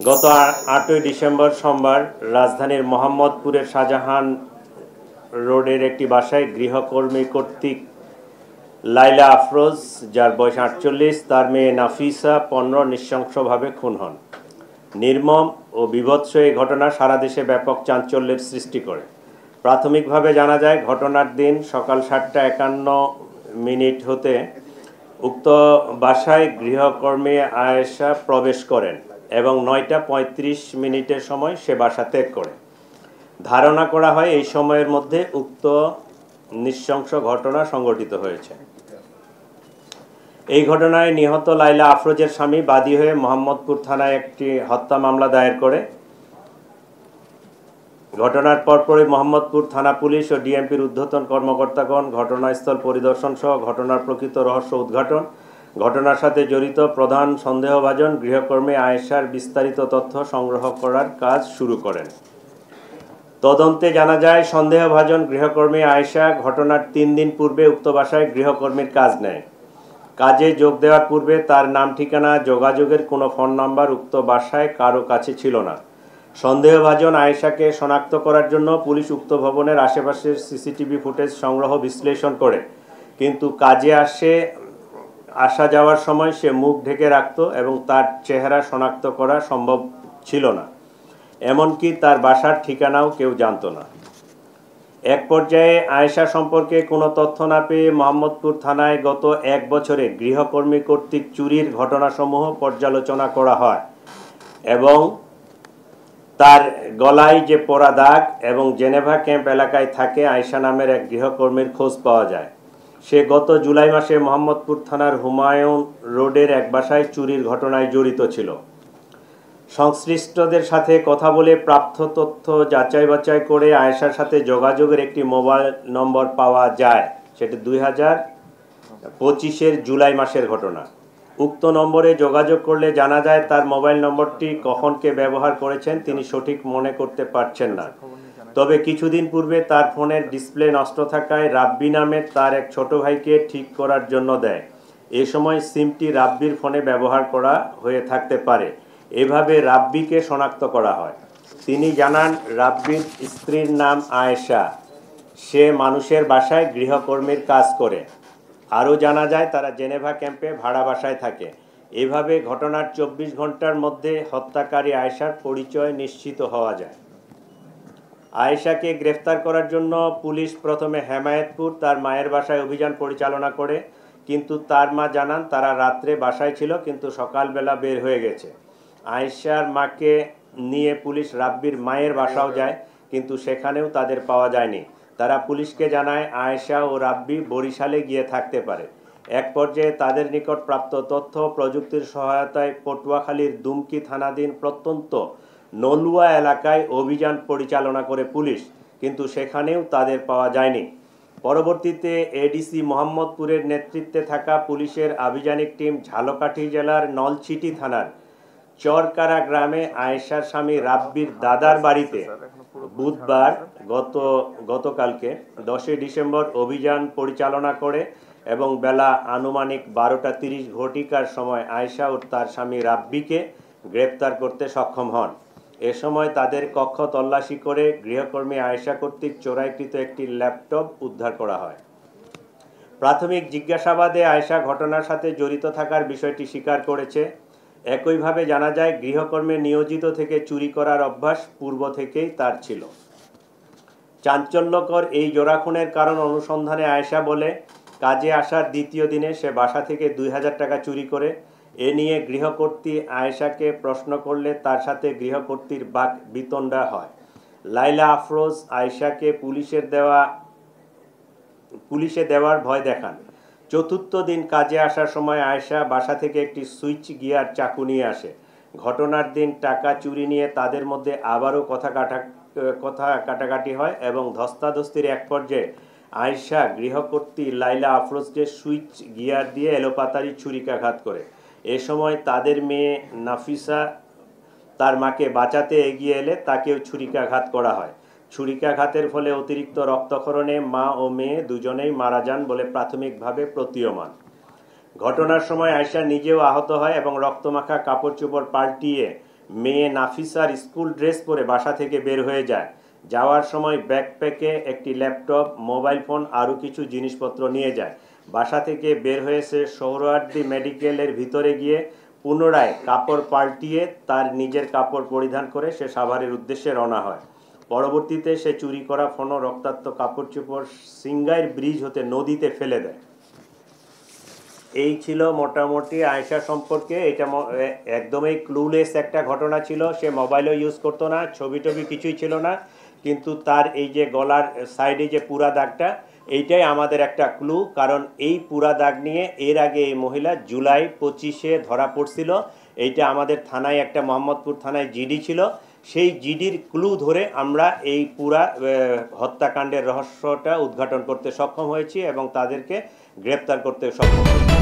গত 8ই ডিসেম্বর সোমবার রাজধানীর মোহাম্মদপুরের শাহজাহান রোডের একটি বাসায় গৃহকর্মী কর্তৃক লাইলা আফরোজ, যার বয়স 48, তার মেয়ে নাফিসা 15 নৃশংসভাবে খুন হন। নির্মম ও বীভৎস এই ঘটনা সারা দেশে ব্যাপক চাঞ্চল্যের সৃষ্টি করে। প্রাথমিকভাবে জানা যায়, ঘটনার দিন সকাল 7:51 হতে উক্ত বাসায় গৃহকর্মী আয়েশা প্রবেশ করেন এবং 9:35 সময় সে বাসা ত্যাগ করে। ধারণা করা হয় এই সময়ের মধ্যে উক্ত নৃশংস ঘটনা সংঘটিত হয়েছে। এই ঘটনায় নিহত লাইলা আফরোজের স্বামী বাদী হয়ে মোহাম্মদপুর থানায় একটি হত্যা মামলা দায়ের করে। ঘটনার পরপরই মোহাম্মদপুর থানা পুলিশ ও ডিএমপির ঊর্ধ্বতন কর্মকর্তাগণ ঘটনাস্থল পরিদর্শন সহ ঘটনার প্রকৃত রহস্য উদ্ঘাটন, ঘটনার সাথে জড়িত প্রধান সন্দেহভাজন গৃহকর্মী আয়েশার বিস্তারিত তথ্য সংগ্রহ করার কাজ শুরু করেন। তদন্তে জানা যায়, সন্দেহভাজন গৃহকর্মী আয়েশা ঘটনার 3 দিন পূর্বে উক্ত বাসায় গৃহকর্মীর কাজ নেয়। কাজে যোগ দেওয়ার পূর্বে তার নাম, ঠিকানা, যোগাযোগের কোনো ফোন নাম্বার উক্ত বাসায় কারো কাছে ছিল না। সন্দেহভাজন আয়েশাকে শনাক্ত করার জন্য পুলিশ উক্ত ভবনের আশেপাশের সিসিটিভি ফুটেজ সংগ্রহ বিশ্লেষণ করে, কিন্তু কাজে আসা যাওয়ার সময় সে মুখ ঢেকে রাখত এবং তার চেহারা শনাক্ত করা সম্ভব ছিল না। এমনকি তার বাসার ঠিকানাও কেউ জানত না। এক পর্যায়ে আয়েশা সম্পর্কে কোনো তথ্য না পেয়ে মোহাম্মদপুর থানায় গত 1 বছরে গৃহকর্মী কর্তৃক চুরির ঘটনাসমূহ পর্যালোচনা করা হয় এবং তার গলায় যে পোড়া দাগ এবং জেনেভা ক্যাম্প এলাকায় থাকে আয়েশা নামের এক গৃহকর্মীর খোঁজ পাওয়া যায়। সে গত জুলাই মাসে মোহাম্মদপুর থানার হুমায়ুন রোডের এক বাসায় চুরির ঘটনায় জড়িত ছিল। সংশ্লিষ্টদের সাথে কথা বলে প্রাপ্ত তথ্য যাচাই বাছাই করে আয়েশার সাথে যোগাযোগের একটি মোবাইল নম্বর পাওয়া যায়। সেটি 2025-এর জুলাই মাসের ঘটনা। উক্ত নম্বরে যোগাযোগ করলে জানা যায়, তার মোবাইল নম্বরটি কখন কে ব্যবহার করেছেন তিনি সঠিক মনে করতে পারছেন না। তবে কিছুদিন পূর্বে তার ফোনের ডিসপ্লে নষ্ট থাকায় রাব্বি নামে তার এক ছোট ভাইকে ঠিক করার জন্য দেয়। এ সময় সিমটি রাব্বির ফোনে ব্যবহার করা হয়ে থাকতে পারে। এভাবে রাব্বিকে শনাক্ত করা হয়। তিনি জানান, রাব্বির স্ত্রীর নাম আয়েশা, সে মানুষের বাসায় গৃহকর্মীর কাজ করে। আরও জানা যায়, তারা জেনেভা ক্যাম্পে ভাড়া বাসায় থাকে। এভাবে ঘটনার 24 ঘন্টার মধ্যে হত্যাকারী আয়েশার পরিচয় নিশ্চিত হওয়া যায়। আয়েশাকে গ্রেফতার করার জন্য পুলিশ প্রথমে হেমায়েতপুর তার মায়ের বাসায় অভিযান পরিচালনা করে, কিন্তু তার মা জানান তারা রাত্রে বাসায় ছিল কিন্তু সকালবেলা বের হয়ে গেছে। আয়েশার মাকে নিয়ে পুলিশ রাব্বির মায়ের বাসাও যায়, কিন্তু সেখানেও তাদের পাওয়া যায়নি। তারা পুলিশকে জানায় আয়েশা ও রাব্বি বরিশালে গিয়ে থাকতে পারে। এক পর্যায়ে তাদের নিকট প্রাপ্ত তথ্য প্রযুক্তির সহায়তায় পটুয়াখালীর দুমকি থানাধীন প্রত্যন্ত নলুয়া এলাকায় অভিযান পরিচালনা করে পুলিশ, কিন্তু সেখানেও তাদের পাওয়া যায়নি। পরবর্তীতে এডিসি মোহাম্মদপুরের নেতৃত্বে থাকা পুলিশের আভিযানিক টিম ঝালকাঠি জেলার নলছিটি থানার চরকারা গ্রামে আয়েশার স্বামী রাব্বির দাদার বাড়িতে বুধবার গতকালকে 10 ডিসেম্বর অভিযান পরিচালনা করে এবং বেলা আনুমানিক 12:30 সময় আয়েশা ও তার স্বামী রাব্বিকে গ্রেপ্তার করতে সক্ষম হন। এ সময় তাদের কক্ষ তল্লাশি করে গৃহকর্মী আয়েশা কর্তৃক চোরাইকৃত একটি ল্যাপটপ উদ্ধার করা হয়। প্রাথমিক জিজ্ঞাসাবাদে আয়েশা ঘটনার সাথে জড়িত থাকার বিষয়টি স্বীকার করেছে। একইভাবে জানা যায়, গৃহকর্মী নিয়োজিত থেকে চুরি করার অভ্যাস পূর্ব থেকেই তার ছিল। চাঞ্চল্যকর এই জোড়া খুনের কারণ অনুসন্ধানে আয়েশা বলে, কাজে আসার দ্বিতীয় দিনে সে বাসা থেকে 2000 টাকা চুরি করে। এ নিয়ে গৃহকর্ত্রী আয়েশাকে প্রশ্ন করলে তার সাথে গৃহকর্ত্রীর বাক বিতণ্ডা হয়। লাইলা আফরোজ আয়েশাকে পুলিশে দেওয়ার ভয় দেখান। চতুর্থ দিন কাজে আসার সময় আয়েশা বাসা থেকে একটি সুইচ গিয়ার চাকু নিয়ে আসে। ঘটনার দিন টাকা চুরি নিয়ে তাদের মধ্যে আবারও কথা কাটাকাটি হয় এবং ধস্তাধস্তির এক পর্যায়ে আয়েশা গৃহকর্ত্রী লাইলা আফরোজকে সুইচ গিয়ার দিয়ে এলোপাতাড়ি ছুরিকাঘাত করে। এ সময় তাদের মেয়ে নাফিসা তার মাকে বাঁচাতে এগিয়ে এলে তাকেও ছুরিকাঘাত করা হয়। ছুরিকাঘাতের ফলে অতিরিক্ত রক্তক্ষরণে মা ও মেয়ে দুজনেই মারা যান বলে প্রাথমিকভাবে প্রতীয়মান। ঘটনার সময় আয়েশা নিজেও আহত হয় এবং রক্তমাখা কাপড় চোপড় পাল্টিয়ে মেয়ে নাফিসার স্কুল ড্রেস পরে বাসা থেকে বের হয়ে যায়। যাওয়ার সময় ব্যাকপ্যাকে একটি ল্যাপটপ, মোবাইল ফোন আরও কিছু জিনিসপত্র নিয়ে যায়। বাসা থেকে বের হয়ে সে সোহরাওয়ার্দী মেডিকেলের ভিতরে গিয়ে পুনরায় কাপড় পাল্টিয়ে তার নিজের কাপড় পরিধান করে সে সাভারের উদ্দেশ্যে রওনা হয়। পরবর্তীতে সে চুরি করা ফোন ও রক্তাক্ত কাপড় চোপড় সিংগাইর ব্রিজ হতে নদীতে ফেলে দেয়। এই ছিল মোটামুটি আয়েশা সম্পর্কে। এটা একদমই ক্লুলেস একটা ঘটনা ছিল। সে মোবাইলও ইউজ করতো না, ছবি টবি কিছুই ছিল না, কিন্তু তার এই যে গলার সাইডে যে পুরা দাগটা, এইটাই আমাদের একটা ক্লু। কারণ এই পুরা দাগ নিয়ে এর আগে এই মহিলা জুলাই 25-এ ধরা পড়ছিল। এইটা আমাদের থানায় একটা মোহাম্মদপুর থানায় জিডি ছিল। সেই জিডির ক্লু ধরে আমরা এই পুরা হত্যাকাণ্ডের রহস্যটা উদ্ঘাটন করতে সক্ষম হয়েছি এবং তাদেরকে গ্রেপ্তার করতে সক্ষম হয়েছি।